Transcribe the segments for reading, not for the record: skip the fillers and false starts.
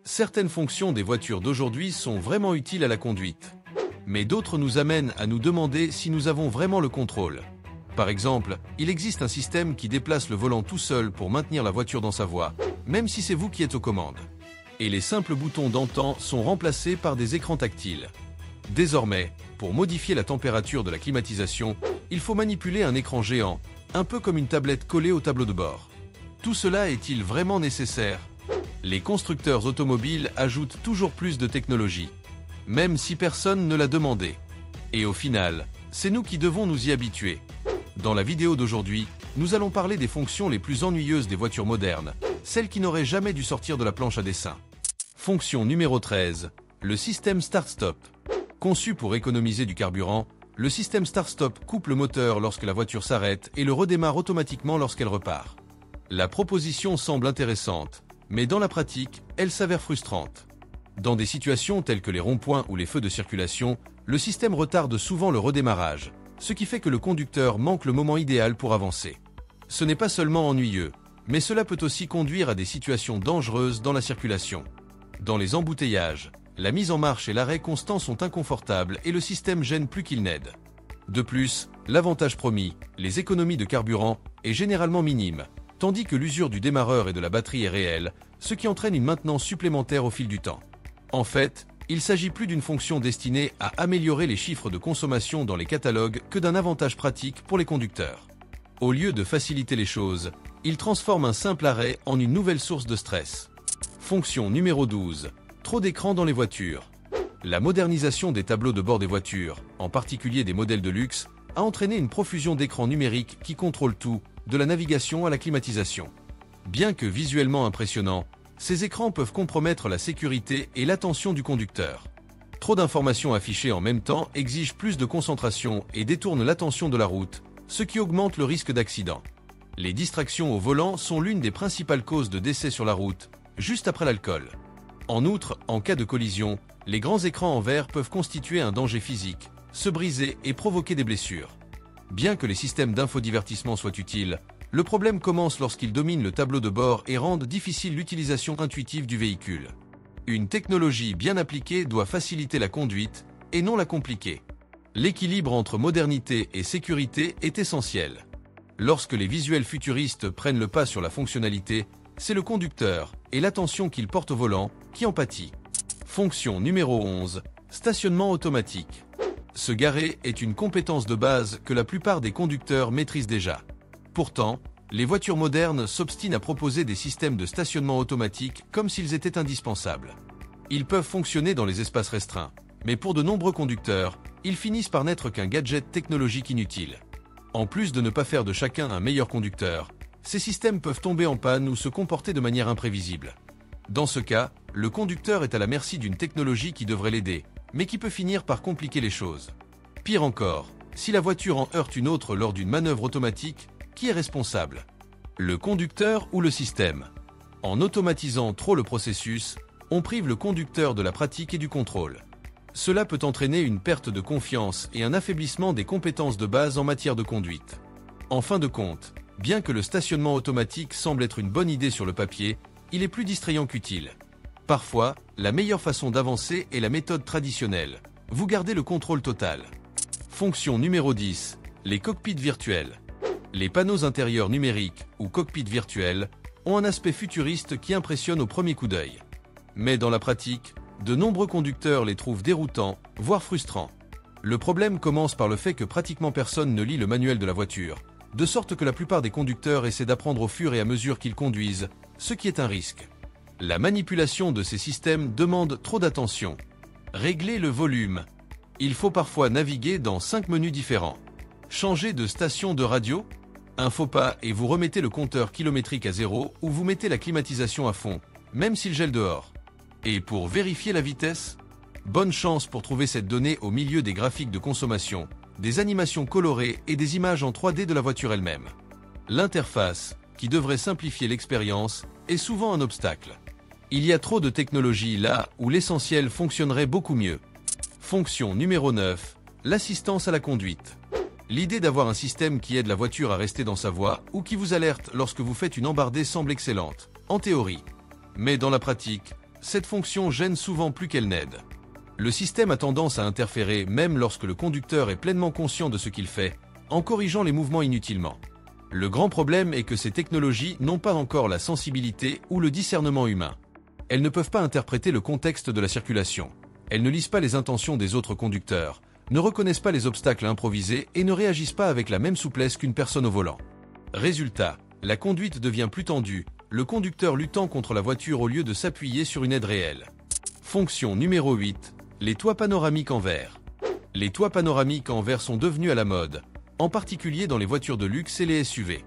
Certaines fonctions des voitures d'aujourd'hui sont vraiment utiles à la conduite. Mais d'autres nous amènent à nous demander si nous avons vraiment le contrôle. Par exemple, il existe un système qui déplace le volant tout seul pour maintenir la voiture dans sa voie, même si c'est vous qui êtes aux commandes. Et les simples boutons d'antan sont remplacés par des écrans tactiles. Désormais, pour modifier la température de la climatisation, il faut manipuler un écran géant, un peu comme une tablette collée au tableau de bord. Tout cela est-il vraiment nécessaire? Les constructeurs automobiles ajoutent toujours plus de technologie, même si personne ne l'a demandé. Et au final, c'est nous qui devons nous y habituer. Dans la vidéo d'aujourd'hui, nous allons parler des fonctions les plus ennuyeuses des voitures modernes, celles qui n'auraient jamais dû sortir de la planche à dessin. Fonction numéro 13, le système Start-Stop. Conçu pour économiser du carburant, le système Start-Stop coupe le moteur lorsque la voiture s'arrête et le redémarre automatiquement lorsqu'elle repart. La proposition semble intéressante, mais dans la pratique, elle s'avère frustrante. Dans des situations telles que les ronds-points ou les feux de circulation, le système retarde souvent le redémarrage, ce qui fait que le conducteur manque le moment idéal pour avancer. Ce n'est pas seulement ennuyeux, mais cela peut aussi conduire à des situations dangereuses dans la circulation. Dans les embouteillages, la mise en marche et l'arrêt constant sont inconfortables et le système gêne plus qu'il n'aide. De plus, l'avantage promis, les économies de carburant, est généralement minime, tandis que l'usure du démarreur et de la batterie est réelle, ce qui entraîne une maintenance supplémentaire au fil du temps. En fait, il s'agit plus d'une fonction destinée à améliorer les chiffres de consommation dans les catalogues que d'un avantage pratique pour les conducteurs. Au lieu de faciliter les choses, il transforme un simple arrêt en une nouvelle source de stress. Fonction numéro 12. Trop d'écrans dans les voitures. La modernisation des tableaux de bord des voitures, en particulier des modèles de luxe, a entraîné une profusion d'écrans numériques qui contrôlent tout, de la navigation à la climatisation. Bien que visuellement impressionnants, ces écrans peuvent compromettre la sécurité et l'attention du conducteur. Trop d'informations affichées en même temps exigent plus de concentration et détournent l'attention de la route, ce qui augmente le risque d'accident. Les distractions au volant sont l'une des principales causes de décès sur la route, juste après l'alcool. En outre, en cas de collision, les grands écrans en verre peuvent constituer un danger physique, se briser et provoquer des blessures. Bien que les systèmes d'infodivertissement soient utiles, le problème commence lorsqu'ils dominent le tableau de bord et rendent difficile l'utilisation intuitive du véhicule. Une technologie bien appliquée doit faciliter la conduite et non la compliquer. L'équilibre entre modernité et sécurité est essentiel. Lorsque les visuels futuristes prennent le pas sur la fonctionnalité, c'est le conducteur et l'attention qu'il porte au volant qui en pâtit. Fonction numéro 11. Stationnement automatique. Se garer est une compétence de base que la plupart des conducteurs maîtrisent déjà. Pourtant, les voitures modernes s'obstinent à proposer des systèmes de stationnement automatique comme s'ils étaient indispensables. Ils peuvent fonctionner dans les espaces restreints, mais pour de nombreux conducteurs, ils finissent par n'être qu'un gadget technologique inutile. En plus de ne pas faire de chacun un meilleur conducteur, ces systèmes peuvent tomber en panne ou se comporter de manière imprévisible. Dans ce cas, le conducteur est à la merci d'une technologie qui devrait l'aider, mais qui peut finir par compliquer les choses. Pire encore, si la voiture en heurte une autre lors d'une manœuvre automatique, qui est responsable? Le conducteur ou le système? En automatisant trop le processus, on prive le conducteur de la pratique et du contrôle. Cela peut entraîner une perte de confiance et un affaiblissement des compétences de base en matière de conduite. En fin de compte, bien que le stationnement automatique semble être une bonne idée sur le papier, il est plus distrayant qu'utile. Parfois, la meilleure façon d'avancer est la méthode traditionnelle. Vous gardez le contrôle total. Fonction numéro 10. Les cockpits virtuels. Les panneaux intérieurs numériques ou cockpits virtuels ont un aspect futuriste qui impressionne au premier coup d'œil. Mais dans la pratique, de nombreux conducteurs les trouvent déroutants, voire frustrants. Le problème commence par le fait que pratiquement personne ne lit le manuel de la voiture, de sorte que la plupart des conducteurs essaient d'apprendre au fur et à mesure qu'ils conduisent, ce qui est un risque. La manipulation de ces systèmes demande trop d'attention. Régler le volume. Il faut parfois naviguer dans 5 menus différents. Changer de station de radio? Un faux pas et vous remettez le compteur kilométrique à 0 ou vous mettez la climatisation à fond, même s'il gèle dehors. Et pour vérifier la vitesse? Bonne chance pour trouver cette donnée au milieu des graphiques de consommation, des animations colorées et des images en 3D de la voiture elle-même. L'interface, qui devrait simplifier l'expérience, est souvent un obstacle. Il y a trop de technologie là où l'essentiel fonctionnerait beaucoup mieux. Fonction numéro 9. L'assistance à la conduite. L'idée d'avoir un système qui aide la voiture à rester dans sa voie ou qui vous alerte lorsque vous faites une embardée semble excellente, en théorie. Mais dans la pratique, cette fonction gêne souvent plus qu'elle n'aide. Le système a tendance à interférer même lorsque le conducteur est pleinement conscient de ce qu'il fait, en corrigeant les mouvements inutilement. Le grand problème est que ces technologies n'ont pas encore la sensibilité ou le discernement humain. Elles ne peuvent pas interpréter le contexte de la circulation. Elles ne lisent pas les intentions des autres conducteurs, ne reconnaissent pas les obstacles improvisés et ne réagissent pas avec la même souplesse qu'une personne au volant. Résultat, la conduite devient plus tendue, le conducteur luttant contre la voiture au lieu de s'appuyer sur une aide réelle. Fonction numéro 8. Les toits panoramiques en verre. Les toits panoramiques en verre sont devenus à la mode, en particulier dans les voitures de luxe et les SUV.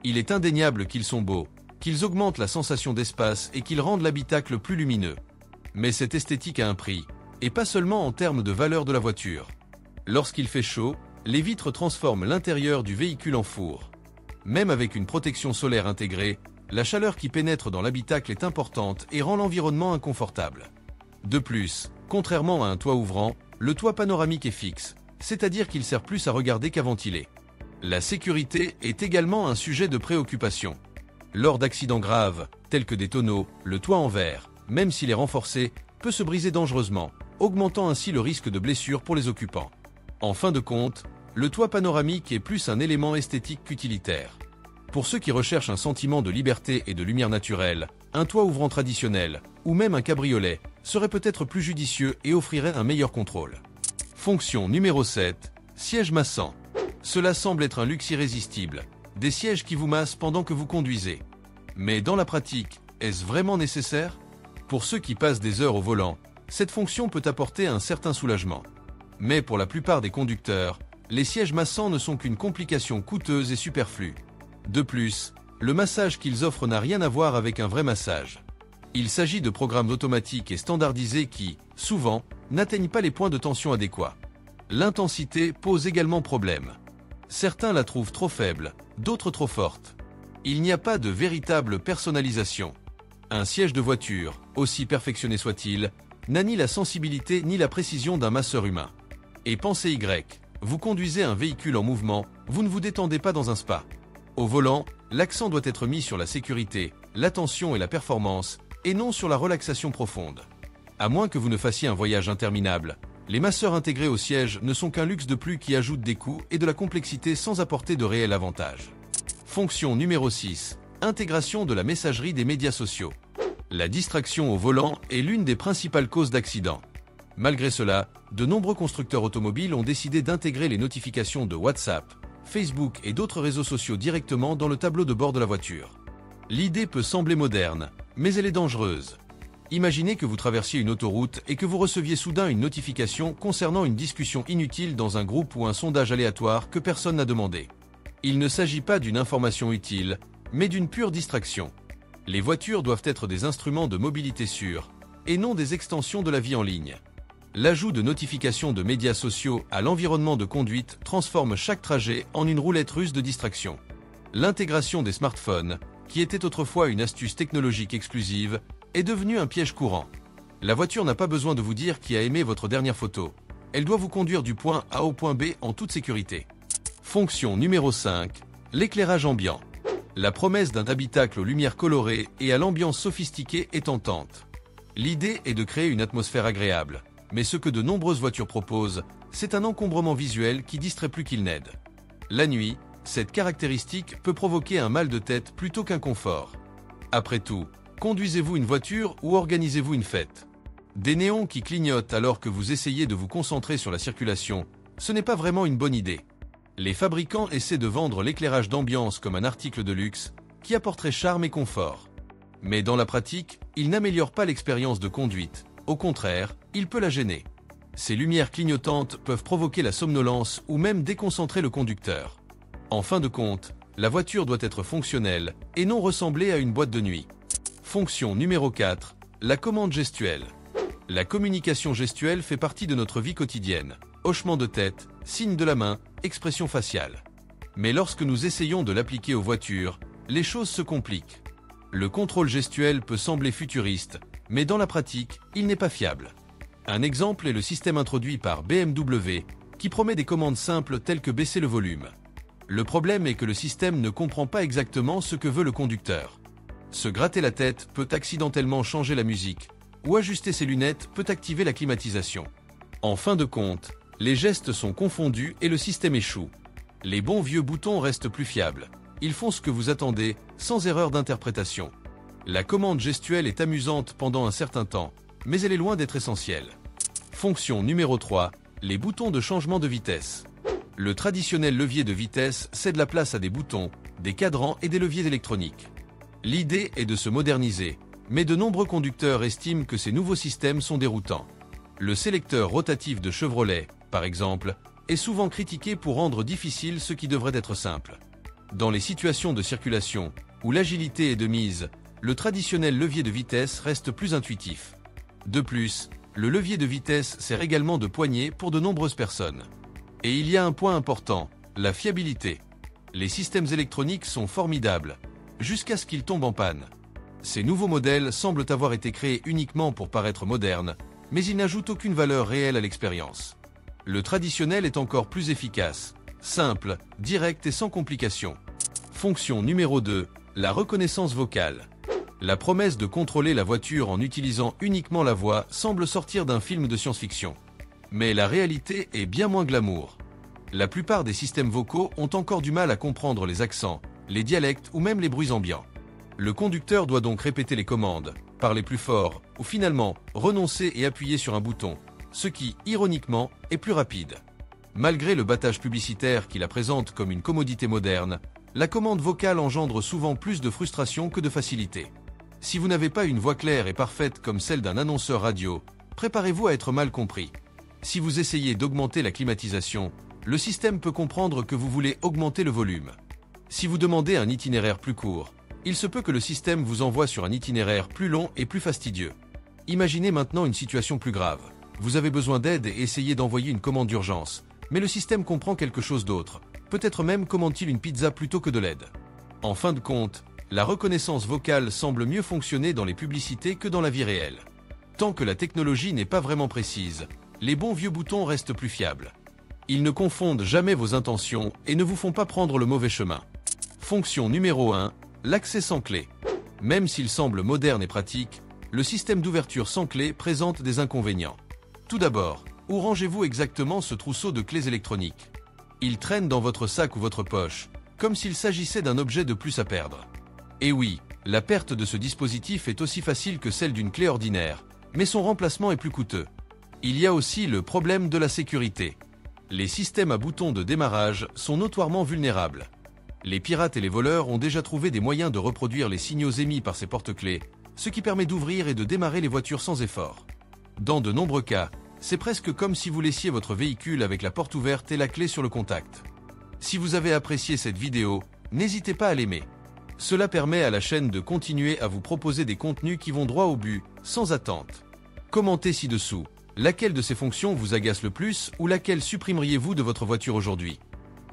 Il est indéniable qu'ils sont beaux, qu'ils augmentent la sensation d'espace et qu'ils rendent l'habitacle plus lumineux. Mais cette esthétique a un prix, et pas seulement en termes de valeur de la voiture. Lorsqu'il fait chaud, les vitres transforment l'intérieur du véhicule en four. Même avec une protection solaire intégrée, la chaleur qui pénètre dans l'habitacle est importante et rend l'environnement inconfortable. De plus, contrairement à un toit ouvrant, le toit panoramique est fixe, c'est-à-dire qu'il sert plus à regarder qu'à ventiler. La sécurité est également un sujet de préoccupation. Lors d'accidents graves, tels que des tonneaux, le toit en verre, même s'il est renforcé, peut se briser dangereusement, augmentant ainsi le risque de blessure pour les occupants. En fin de compte, le toit panoramique est plus un élément esthétique qu'utilitaire. Pour ceux qui recherchent un sentiment de liberté et de lumière naturelle, un toit ouvrant traditionnel, ou même un cabriolet, serait peut-être plus judicieux et offrirait un meilleur contrôle. Fonction numéro 7. Siège massant. Cela semble être un luxe irrésistible, des sièges qui vous massent pendant que vous conduisez. Mais dans la pratique, est-ce vraiment nécessaire? Pour ceux qui passent des heures au volant, cette fonction peut apporter un certain soulagement. Mais pour la plupart des conducteurs, les sièges massants ne sont qu'une complication coûteuse et superflue. De plus, le massage qu'ils offrent n'a rien à voir avec un vrai massage. Il s'agit de programmes automatiques et standardisés qui, souvent, n'atteignent pas les points de tension adéquats. L'intensité pose également problème. Certains la trouvent trop faible, d'autres trop forte. Il n'y a pas de véritable personnalisation. Un siège de voiture, aussi perfectionné soit-il, n'a ni la sensibilité ni la précision d'un masseur humain. Et pensez Y, vous conduisez un véhicule en mouvement, vous ne vous détendez pas dans un spa. Au volant, l'accent doit être mis sur la sécurité, l'attention et la performance, et non sur la relaxation profonde. À moins que vous ne fassiez un voyage interminable, les masseurs intégrés au siège ne sont qu'un luxe de plus qui ajoute des coûts et de la complexité sans apporter de réel avantage. Fonction numéro 6. Intégration de la messagerie des médias sociaux. La distraction au volant est l'une des principales causes d'accidents. Malgré cela, de nombreux constructeurs automobiles ont décidé d'intégrer les notifications de WhatsApp, Facebook et d'autres réseaux sociaux directement dans le tableau de bord de la voiture. L'idée peut sembler moderne, mais elle est dangereuse. Imaginez que vous traversiez une autoroute et que vous receviez soudain une notification concernant une discussion inutile dans un groupe ou un sondage aléatoire que personne n'a demandé. Il ne s'agit pas d'une information utile, mais d'une pure distraction. Les voitures doivent être des instruments de mobilité sûrs, et non des extensions de la vie en ligne. L'ajout de notifications de médias sociaux à l'environnement de conduite transforme chaque trajet en une roulette russe de distraction. L'intégration des smartphones, qui était autrefois une astuce technologique exclusive, est devenue un piège courant. La voiture n'a pas besoin de vous dire qui a aimé votre dernière photo. Elle doit vous conduire du point A au point B en toute sécurité. Fonction numéro 5. L'éclairage ambiant. La promesse d'un habitacle aux lumières colorées et à l'ambiance sophistiquée est tentante. L'idée est de créer une atmosphère agréable, mais ce que de nombreuses voitures proposent, c'est un encombrement visuel qui distrait plus qu'il n'aide. La nuit, cette caractéristique peut provoquer un mal de tête plutôt qu'un confort. Après tout, conduisez-vous une voiture ou organisez-vous une fête? Des néons qui clignotent alors que vous essayez de vous concentrer sur la circulation, ce n'est pas vraiment une bonne idée. Les fabricants essaient de vendre l'éclairage d'ambiance comme un article de luxe qui apporterait charme et confort. Mais dans la pratique, il n'améliore pas l'expérience de conduite. Au contraire, il peut la gêner. Ces lumières clignotantes peuvent provoquer la somnolence ou même déconcentrer le conducteur. En fin de compte, la voiture doit être fonctionnelle et non ressembler à une boîte de nuit. Fonction numéro 4. La commande gestuelle. La communication gestuelle fait partie de notre vie quotidienne. Hochement de tête, signe de la main, expression faciale. Mais lorsque nous essayons de l'appliquer aux voitures, les choses se compliquent. Le contrôle gestuel peut sembler futuriste, mais dans la pratique, il n'est pas fiable. Un exemple est le système introduit par BMW, qui promet des commandes simples telles que baisser le volume. Le problème est que le système ne comprend pas exactement ce que veut le conducteur. Se gratter la tête peut accidentellement changer la musique, ou ajuster ses lunettes peut activer la climatisation. En fin de compte, les gestes sont confondus et le système échoue. Les bons vieux boutons restent plus fiables. Ils font ce que vous attendez, sans erreur d'interprétation. La commande gestuelle est amusante pendant un certain temps, mais elle est loin d'être essentielle. Fonction numéro 3, les boutons de changement de vitesse. Le traditionnel levier de vitesse cède la place à des boutons, des cadrans et des leviers électroniques. L'idée est de se moderniser, mais de nombreux conducteurs estiment que ces nouveaux systèmes sont déroutants. Le sélecteur rotatif de Chevrolet, par exemple, est souvent critiqué pour rendre difficile ce qui devrait être simple. Dans les situations de circulation, où l'agilité est de mise, le traditionnel levier de vitesse reste plus intuitif. De plus, le levier de vitesse sert également de poignée pour de nombreuses personnes. Et il y a un point important, la fiabilité. Les systèmes électroniques sont formidables, jusqu'à ce qu'ils tombent en panne. Ces nouveaux modèles semblent avoir été créés uniquement pour paraître modernes, mais ils n'ajoutent aucune valeur réelle à l'expérience. Le traditionnel est encore plus efficace, simple, direct et sans complications. Fonction numéro 2, la reconnaissance vocale. La promesse de contrôler la voiture en utilisant uniquement la voix semble sortir d'un film de science-fiction. Mais la réalité est bien moins glamour. La plupart des systèmes vocaux ont encore du mal à comprendre les accents, les dialectes ou même les bruits ambiants. Le conducteur doit donc répéter les commandes, parler plus fort, ou finalement renoncer et appuyer sur un bouton, ce qui, ironiquement, est plus rapide. Malgré le battage publicitaire qui la présente comme une commodité moderne, la commande vocale engendre souvent plus de frustration que de facilité. Si vous n'avez pas une voix claire et parfaite comme celle d'un annonceur radio, préparez-vous à être mal compris. Si vous essayez d'augmenter la climatisation, le système peut comprendre que vous voulez augmenter le volume. Si vous demandez un itinéraire plus court, il se peut que le système vous envoie sur un itinéraire plus long et plus fastidieux. Imaginez maintenant une situation plus grave. Vous avez besoin d'aide et essayez d'envoyer une commande d'urgence, mais le système comprend quelque chose d'autre. Peut-être même commande-t-il une pizza plutôt que de l'aide. En fin de compte, la reconnaissance vocale semble mieux fonctionner dans les publicités que dans la vie réelle. Tant que la technologie n'est pas vraiment précise, les bons vieux boutons restent plus fiables. Ils ne confondent jamais vos intentions et ne vous font pas prendre le mauvais chemin. Fonction numéro 1, l'accès sans clé. Même s'il semble moderne et pratique, le système d'ouverture sans clé présente des inconvénients. Tout d'abord, où rangez-vous exactement ce trousseau de clés électroniques? Il traîne dans votre sac ou votre poche, comme s'il s'agissait d'un objet de plus à perdre. Et oui, la perte de ce dispositif est aussi facile que celle d'une clé ordinaire, mais son remplacement est plus coûteux. Il y a aussi le problème de la sécurité. Les systèmes à boutons de démarrage sont notoirement vulnérables. Les pirates et les voleurs ont déjà trouvé des moyens de reproduire les signaux émis par ces porte-clés, ce qui permet d'ouvrir et de démarrer les voitures sans effort. Dans de nombreux cas, c'est presque comme si vous laissiez votre véhicule avec la porte ouverte et la clé sur le contact. Si vous avez apprécié cette vidéo, n'hésitez pas à l'aimer. Cela permet à la chaîne de continuer à vous proposer des contenus qui vont droit au but, sans attente. Commentez ci-dessous. Laquelle de ces fonctions vous agace le plus ou laquelle supprimeriez-vous de votre voiture aujourd'hui?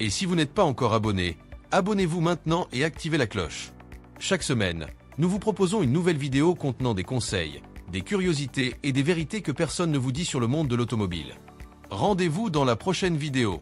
Et si vous n'êtes pas encore abonné, abonnez-vous maintenant et activez la cloche. Chaque semaine, nous vous proposons une nouvelle vidéo contenant des conseils, des curiosités et des vérités que personne ne vous dit sur le monde de l'automobile. Rendez-vous dans la prochaine vidéo.